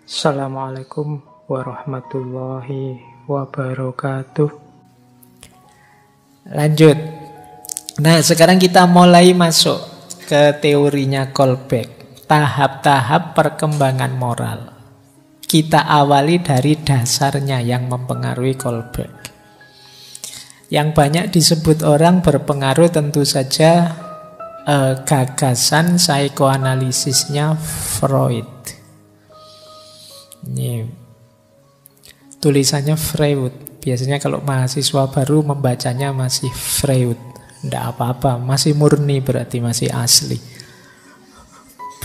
Assalamualaikum warahmatullahi wabarakatuh. Lanjut. Nah, sekarang kita mulai masuk ke teorinya Kolbeck. Tahap-tahap perkembangan moral. Kita awali dari dasarnya yang mempengaruhi Kolbeck. Yang banyak disebut orang berpengaruh tentu saja gagasan psikoanalisisnya Freud. Ini tulisannya Freud. Biasanya kalau mahasiswa baru membacanya masih Freud. Tidak apa-apa, masih murni berarti masih asli.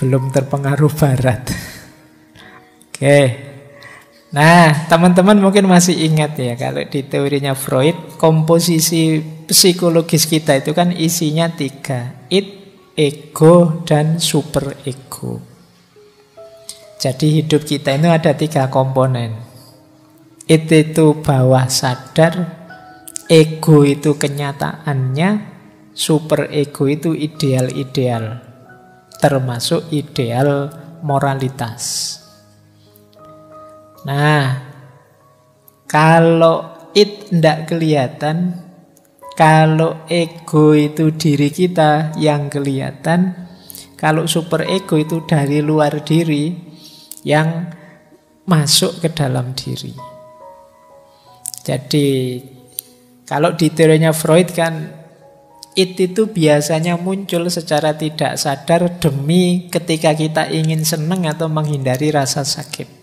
Belum terpengaruh barat. Oke. Nah, teman-teman mungkin masih ingat ya, kalau di teorinya Freud, komposisi psikologis kita itu kan isinya 3. Id, ego, dan superego. Jadi hidup kita itu ada 3 komponen. Id itu bawah sadar, ego itu kenyataannya, superego itu ideal-ideal, termasuk ideal moralitas. Nah, kalau id tidak kelihatan, kalau ego itu diri kita yang kelihatan, kalau superego itu dari luar diri yang masuk ke dalam diri. Jadi kalau di teorinya Freud kan id itu biasanya muncul secara tidak sadar demi ketika kita ingin senang atau menghindari rasa sakit.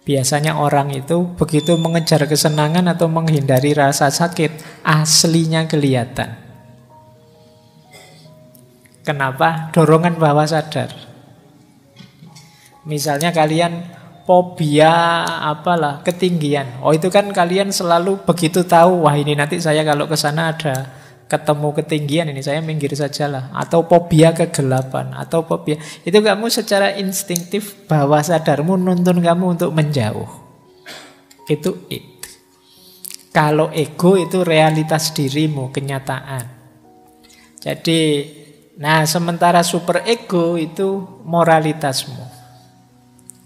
Biasanya orang itu begitu mengejar kesenangan atau menghindari rasa sakit, aslinya kelihatan. Kenapa? Dorongan bawah sadar. Misalnya kalian fobia apalah, ketinggian. Oh, itu kan kalian selalu begitu tahu, wah ini nanti saya kalau ke sana ada ketemu ketinggian, ini saya minggir sajalah. Atau fobia kegelapan, atau fobia. Itu kamu secara instingtif bawah sadarmu nuntun kamu untuk menjauh. Itu id. Kalau ego itu realitas dirimu, kenyataan. Jadi, nah sementara superego itu moralitasmu.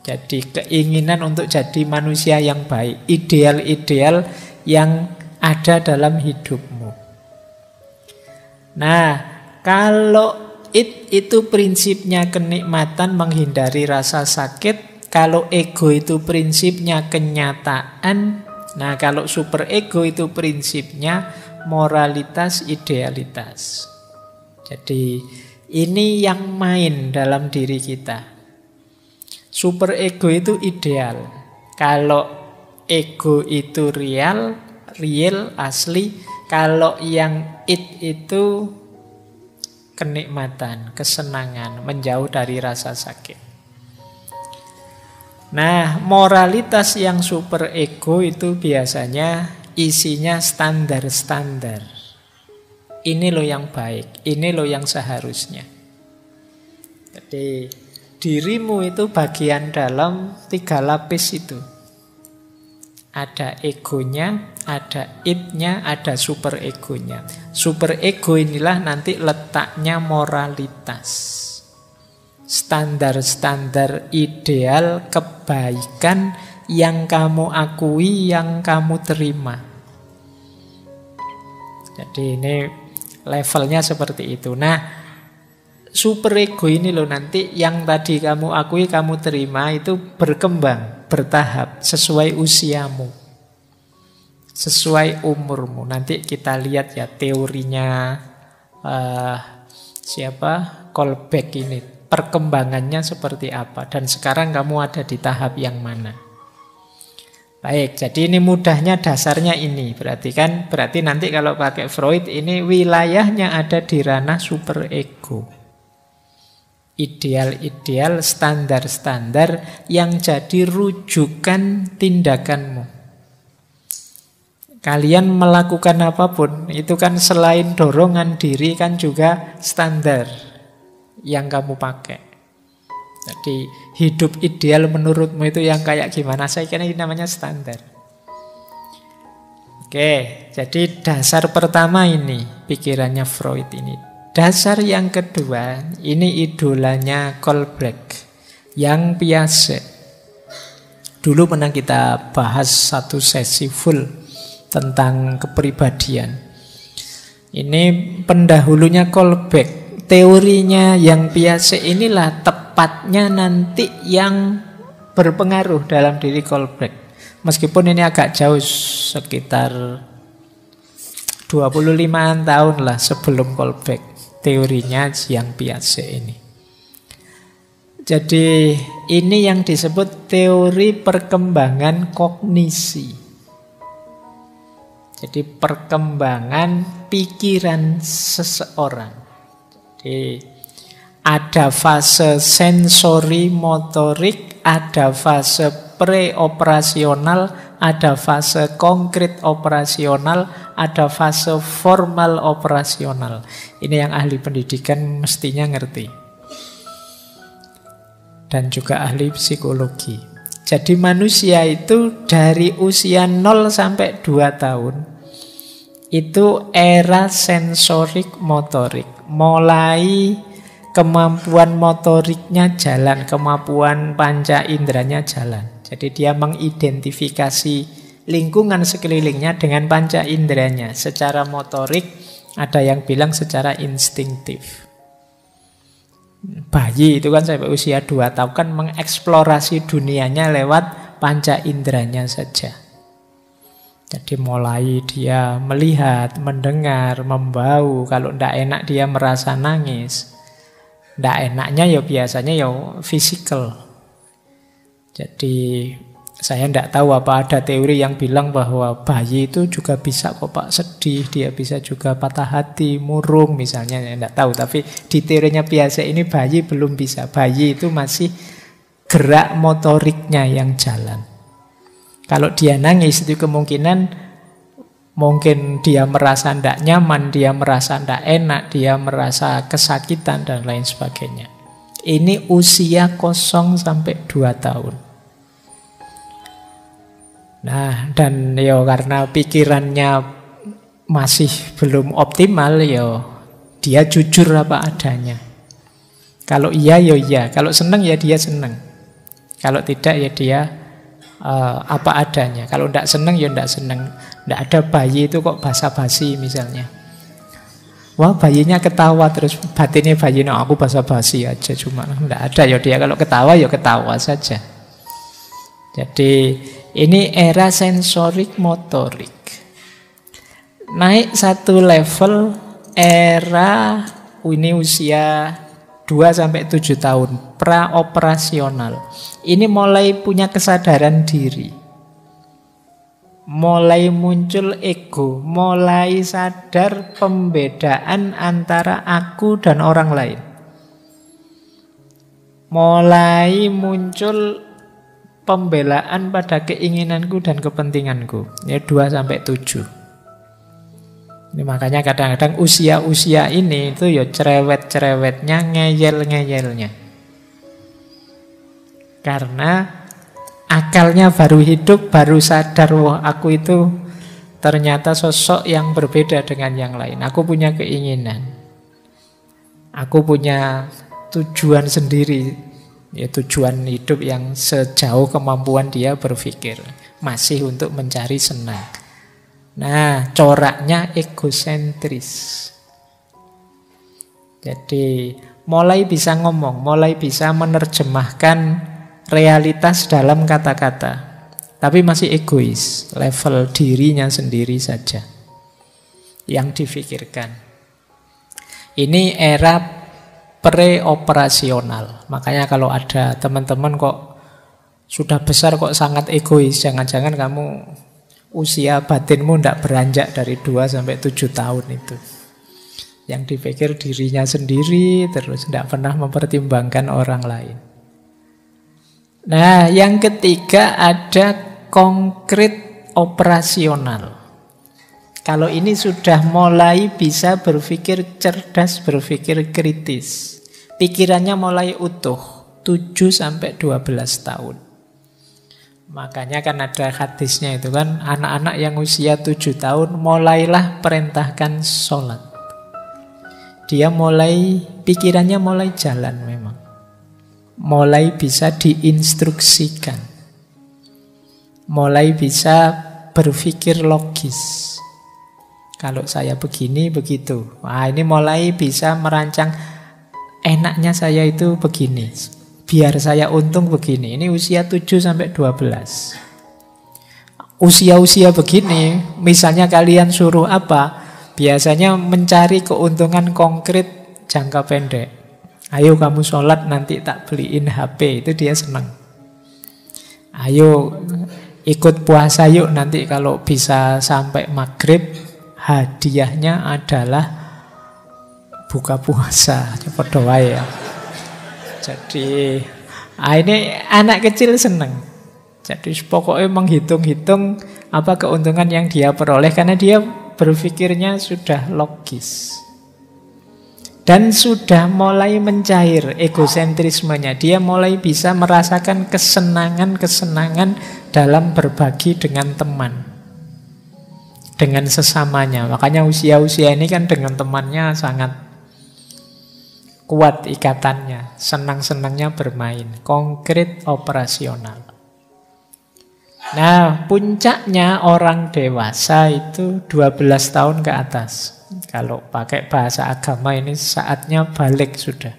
Jadi keinginan untuk jadi manusia yang baik, ideal-ideal yang ada dalam hidupmu. Nah, kalau id itu prinsipnya kenikmatan, menghindari rasa sakit. Kalau ego itu prinsipnya kenyataan. Nah, kalau superego itu prinsipnya moralitas, idealitas. Jadi ini yang main dalam diri kita. Superego itu ideal. Kalau ego itu real, asli. Kalau yang id itu kenikmatan, kesenangan, menjauh dari rasa sakit. Nah, moralitas yang superego itu biasanya isinya standar-standar. Ini loh yang baik, ini loh yang seharusnya. Jadi dirimu itu bagian dalam 3 lapis itu. Ada egonya, ada id-nya, ada superegonya. Superego inilah nanti letaknya moralitas. Standar-standar ideal kebaikan yang kamu akui, yang kamu terima. Jadi ini levelnya seperti itu. Nah, superego ini loh nanti yang tadi kamu akui, kamu terima itu berkembang, bertahap, sesuai usiamu, sesuai umurmu. Nanti kita lihat ya teorinya Kolbeck ini, perkembangannya seperti apa. Dan sekarang kamu ada di tahap yang mana. Baik, jadi ini mudahnya dasarnya ini. Berarti nanti kalau pakai Freud ini wilayahnya ada di ranah superego. Ideal-ideal, standar-standar yang jadi rujukan tindakanmu. Kalian melakukan apapun, itu kan selain dorongan diri kan juga standar yang kamu pakai. Jadi hidup ideal menurutmu itu yang kayak gimana? Saya kira ini namanya standar. Oke, jadi dasar pertama ini pikirannya Freud ini. Dasar yang kedua, ini idolanya Kolbeck, yang Piaget. Dulu pernah kita bahas satu sesi full tentang kepribadian. Ini pendahulunya Kolbeck. Teorinya yang Piaget inilah tepatnya nanti yang berpengaruh dalam diri Kolbeck. Meskipun ini agak jauh, sekitar 25-an tahun lah sebelum Kolbeck, teorinya yang Piaget ini. Jadi ini yang disebut teori perkembangan kognisi. Jadi perkembangan pikiran seseorang. Jadi ada fase sensori motorik, ada fase preoperasional, ada fase konkret operasional, ada fase formal operasional. Ini yang ahli pendidikan mestinya ngerti. Dan juga ahli psikologi. Jadi manusia itu dari usia 0 sampai 2 tahun itu era sensorik motorik. Mulai kemampuan motoriknya jalan, kemampuan panca inderanya jalan. Jadi dia mengidentifikasi lingkungan sekelilingnya dengan panca inderanya. Secara motorik, ada yang bilang secara instingtif. Bayi itu kan sampai usia 2 tahun kan mengeksplorasi dunianya lewat panca inderanya saja. Jadi mulai dia melihat, mendengar, membau. Kalau tidak enak dia merasa nangis. Tidak enaknya ya biasanya ya fisikal. Jadi saya tidak tahu apa ada teori yang bilang bahwa bayi itu juga bisa kok Pak sedih, dia bisa juga patah hati, murung misalnya, saya tidak tahu. Tapi di teorinya Piaget ini bayi belum bisa. Bayi itu masih gerak motoriknya yang jalan. Kalau dia nangis itu kemungkinan mungkin dia merasa tidak nyaman, dia merasa tidak enak, dia merasa kesakitan dan lain sebagainya. Ini usia 0 sampai 2 tahun. Nah, dan ya karena pikirannya masih belum optimal, ya dia jujur apa adanya. Kalau iya, ya iya. Kalau senang, ya dia senang. Kalau tidak, ya dia apa adanya. Kalau tidak senang, ya tidak senang. Tidak ada bayi itu kok basa-basi misalnya. Wah, bayinya ketawa terus batinnya bayi, no, aku basa-basi aja. Cuma tidak ada, ya dia kalau ketawa, ya ketawa saja. Jadi ini era sensorik motorik. Naik satu level era ini usia 2-7 tahun praoperasional. Ini mulai punya kesadaran diri. Mulai muncul ego, mulai sadar pembedaan antara aku dan orang lain. Mulai muncul pembelaan pada keinginanku dan kepentinganku. Ya 2-7. Ini makanya kadang-kadang usia-usia ini itu ya cerewet-cerewetnya, ngeyel-ngeyelnya. Karena akalnya baru hidup, baru sadar, wah aku itu ternyata sosok yang berbeda dengan yang lain. Aku punya keinginan. Aku punya tujuan sendiri. Ya tujuan hidup yang sejauh kemampuan dia berpikir. Masih untuk mencari senang. Nah, coraknya egosentris. Jadi mulai bisa ngomong, mulai bisa menerjemahkan realitas dalam kata-kata. Tapi masih egois, level dirinya sendiri saja yang difikirkan. Ini era preoperasional. Makanya kalau ada teman-teman kok sudah besar kok sangat egois, jangan-jangan kamu usia batinmu tidak beranjak dari 2-7 tahun itu. Yang dipikir dirinya sendiri, terus tidak pernah mempertimbangkan orang lain. Nah, yang ketiga ada konkret operasional. Kalau ini sudah mulai bisa berpikir cerdas, berpikir kritis. Pikirannya mulai utuh, 7-12 tahun. Makanya kan ada hadisnya itu kan, anak-anak yang usia 7 tahun mulailah perintahkan sholat. Dia mulai, pikirannya mulai jalan memang. mulai bisa diinstruksikan, mulai bisa berpikir logis. Kalau saya begini, begitu. Wah, ini mulai bisa merancang, enaknya saya itu begini, biar saya untung begini. Ini usia 7-12. Usia-usia begini, misalnya kalian suruh apa, biasanya mencari keuntungan konkret jangka pendek. Ayo kamu sholat, nanti tak beliin HP, itu dia senang. Ayo ikut puasa yuk, nanti kalau bisa sampai maghrib, hadiahnya adalah buka puasa. Coba doa ya. Jadi ini anak kecil senang. Jadi pokoknya menghitung-hitung apa keuntungan yang dia peroleh, karena dia berpikirnya sudah logis. Dan sudah mulai mencair egosentrismenya. Dia mulai bisa merasakan kesenangan-kesenangan dalam berbagi dengan teman, dengan sesamanya. Makanya usia-usia ini kan dengan temannya sangat kuat ikatannya. Senang-senangnya bermain, konkret, operasional. Nah, puncaknya orang dewasa itu 12 tahun ke atas. Kalau pakai bahasa agama ini saatnya balik sudah.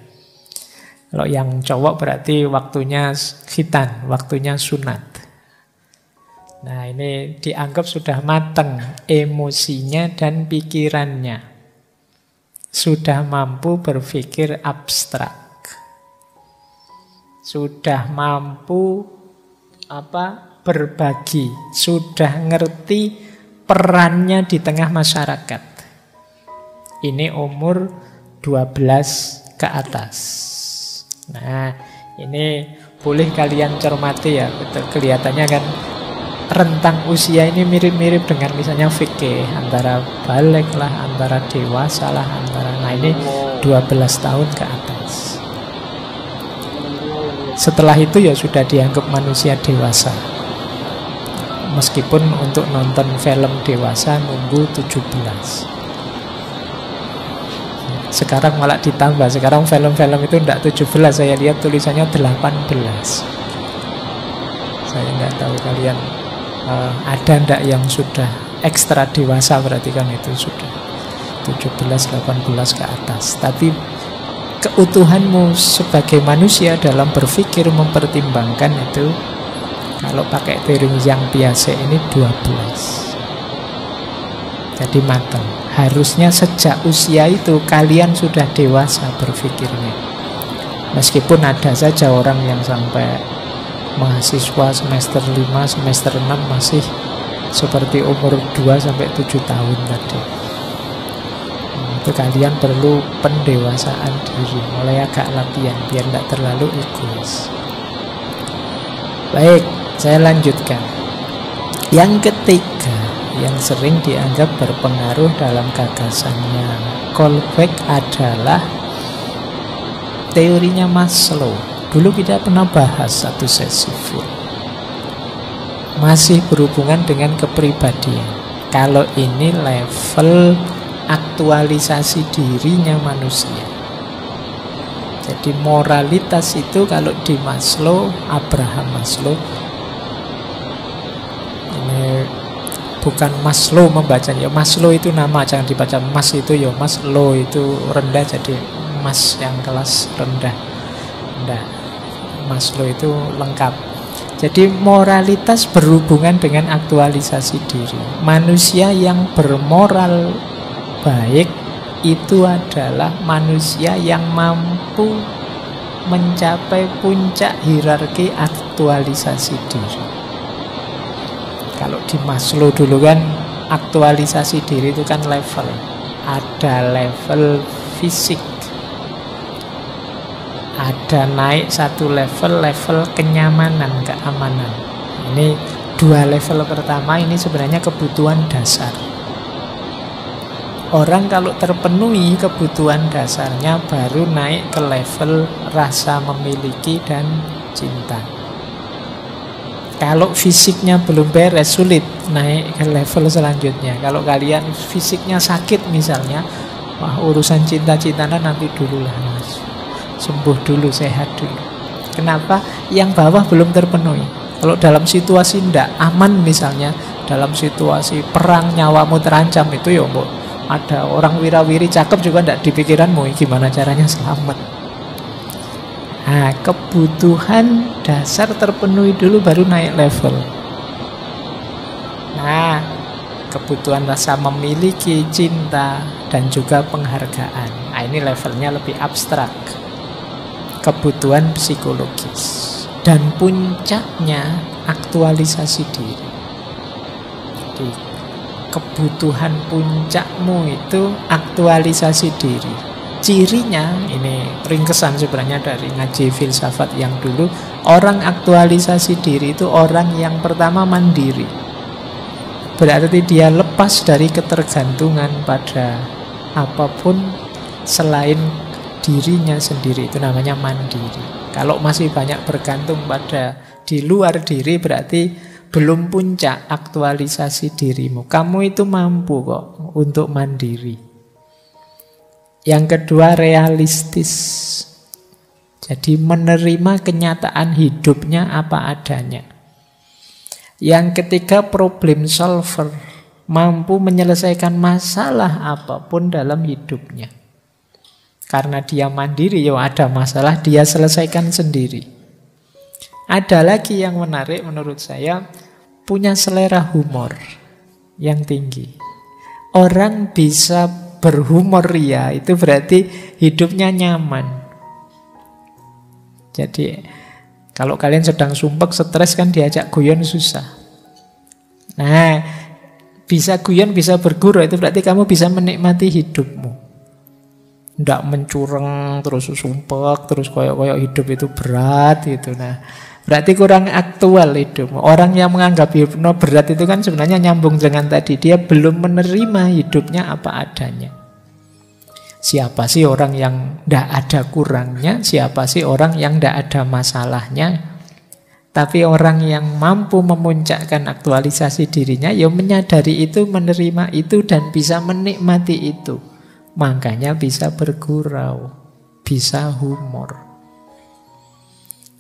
Kalau yang cowok berarti waktunya khitan, waktunya sunat. Nah, ini dianggap sudah matang emosinya dan pikirannya. Sudah mampu berpikir abstrak. Sudah mampu berbagi, sudah ngerti perannya di tengah masyarakat. Ini umur 12 ke atas. Nah, ini boleh kalian cermati ya, betul. Kelihatannya kan rentang usia ini mirip-mirip dengan misalnya fikih, antara balik lah, antara dewasa lah, nah ini 12 tahun ke atas. Setelah itu ya sudah dianggap manusia dewasa. Meskipun untuk nonton film dewasa nunggu 17. Sekarang malah ditambah. Sekarang film-film itu tidak 17. Saya lihat tulisannya 18. Saya nggak tahu kalian ada ndak yang sudah ekstra dewasa, berarti kan itu sudah 17-18 ke atas. Tapi keutuhanmu sebagai manusia dalam berpikir mempertimbangkan itu, kalau pakai teori yang biasa ini 12. Jadi matang. Harusnya sejak usia itu kalian sudah dewasa berpikirnya. Meskipun ada saja orang yang sampai mahasiswa semester 5, semester 6 masih seperti umur 2-7 tahun tadi. Itu kalian perlu pendewasaan diri, mulai agak latihan biar tidak terlalu egois. Baik, saya lanjutkan. Yang ketiga, yang sering dianggap berpengaruh dalam gagasannya Kohlbeck adalah teorinya Maslow. Dulu kita pernah bahas satu sesi full. Masih berhubungan dengan kepribadian. Kalau ini level aktualisasi dirinya manusia. Jadi moralitas itu kalau di Maslow, Abraham Maslow, ini bukan Maslow membacanya. Maslow itu nama, jangan dibaca Mas itu ya. Maslow itu rendah, jadi Mas yang kelas rendah. Rendah. Maslow itu lengkap. Jadi moralitas berhubungan dengan aktualisasi diri. Manusia yang bermoral baik itu adalah manusia yang mampu mencapai puncak hierarki aktualisasi diri. Kalau di Maslow dulu kan aktualisasi diri itu kan level. Ada level fisik, ada naik satu level, level kenyamanan, keamanan. Ini dua level pertama ini sebenarnya kebutuhan dasar. Orang kalau terpenuhi kebutuhan dasarnya baru naik ke level rasa memiliki dan cinta. Kalau fisiknya belum beres, sulit naik ke level selanjutnya. Kalau kalian fisiknya sakit misalnya, wah urusan cinta-cintaan nanti dulu lah mas. Sembuh dulu, sehat dulu. Kenapa? Yang bawah belum terpenuhi. Kalau dalam situasi tidak aman misalnya, dalam situasi perang nyawamu terancam itu ya mbok, ada orang wirawiri cakep juga tidak di pikiranmu gimana caranya selamat. Nah, kebutuhan dasar terpenuhi dulu baru naik level. Nah, kebutuhan rasa memiliki, cinta, dan juga penghargaan. Nah, ini levelnya lebih abstrak. Kebutuhan psikologis. Dan puncaknya aktualisasi diri. Jadi, kebutuhan puncakmu itu aktualisasi diri. Cirinya, ini ringkesan sebenarnya dari ngaji filsafat yang dulu, orang aktualisasi diri itu orang yang pertama mandiri. Berarti dia lepas dari ketergantungan pada apapun selain dirinya sendiri. Itu namanya mandiri. Kalau masih banyak bergantung pada di luar diri, berarti belum puncak aktualisasi dirimu. Kamu itu mampu kok untuk mandiri. Yang kedua, realistis. Jadi menerima kenyataan hidupnya apa adanya. Yang ketiga, problem solver, mampu menyelesaikan masalah apapun dalam hidupnya. Karena dia mandiri, ya ada masalah dia selesaikan sendiri. Ada lagi yang menarik menurut saya, punya selera humor yang tinggi. Orang bisa berhumor ria, itu berarti hidupnya nyaman. Jadi kalau kalian sedang sumpek, stres kan diajak guyon susah. Nah, bisa guyon, bisa bergurau, itu berarti kamu bisa menikmati hidupmu. Tidak mencurang, terus sumpek, terus koyok-koyok hidup itu berat gitu. Nah, berarti kurang aktual hidupmu. Orang yang menganggap hidupnya berat itu kan sebenarnya nyambung dengan tadi. Dia belum menerima hidupnya apa adanya. Siapa sih orang yang tidak ada kurangnya? Siapa sih orang yang tidak ada masalahnya? Tapi orang yang mampu memuncakkan aktualisasi dirinya, ya menyadari itu, menerima itu, dan bisa menikmati itu. Makanya bisa bergurau, bisa humor.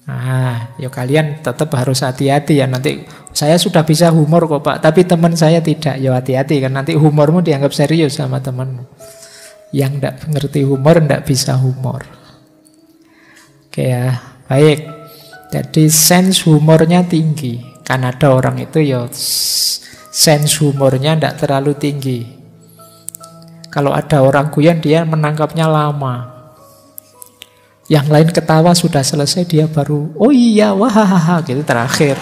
Nah, ya kalian tetap harus hati-hati ya. Nanti saya sudah bisa humor kok Pak, tapi teman saya tidak. Ya hati-hati kan, nanti humormu dianggap serius sama temanmu. Yang tidak ngerti humor, tidak bisa humor. Oke ya, baik. Jadi sense humornya tinggi. Kan ada orang itu ya sense humornya tidak terlalu tinggi. Kalau ada orang guyon, dia menangkapnya lama. Yang lain ketawa sudah selesai, dia baru oh iya, wahahaha gitu terakhir.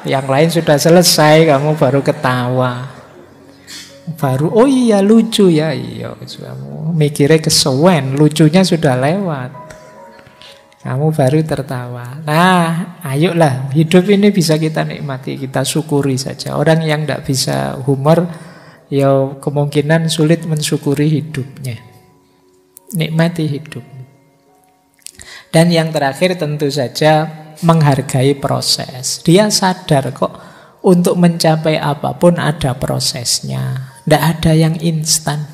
Yang lain sudah selesai, kamu baru ketawa. Baru oh iya lucu ya, iya kamu mikirnya kesuwen, lucunya sudah lewat, kamu baru tertawa. Nah, ayolah, hidup ini bisa kita nikmati, kita syukuri saja. Orang yang tidak bisa humor, ya kemungkinan sulit mensyukuri hidupnya. Nikmati hidup. Dan yang terakhir tentu saja menghargai proses. Dia sadar kok untuk mencapai apapun ada prosesnya. Tidak ada yang instan.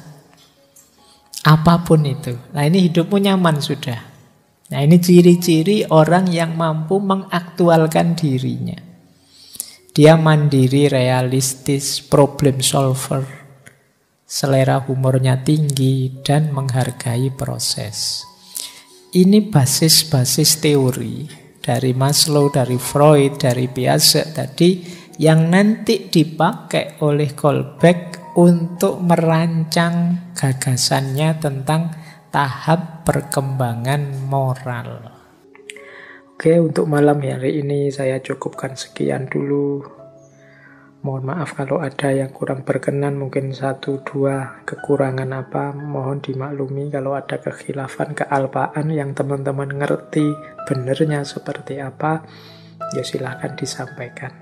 Apapun itu. Nah ini hidupmu nyaman sudah. Nah ini ciri-ciri orang yang mampu mengaktualkan dirinya. Dia mandiri, realistis, problem solver. Selera humornya tinggi dan menghargai proses. Ini basis-basis teori dari Maslow, dari Freud, dari Piaget tadi yang nanti dipakai oleh Kolbeck untuk merancang gagasannya tentang tahap perkembangan moral. Oke, untuk malam hari ini saya cukupkan sekian dulu. Mohon maaf kalau ada yang kurang berkenan, mungkin 1-2 kekurangan apa, mohon dimaklumi. Kalau ada kekhilafan, kealpaan yang teman-teman ngerti benernya seperti apa, ya silahkan disampaikan.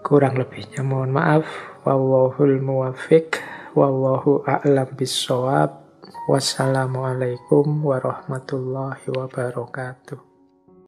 Kurang lebihnya mohon maaf. Wallahul muwaffiq, wallahu a'lam bissawab. Wassalamualaikum warahmatullahi wabarakatuh.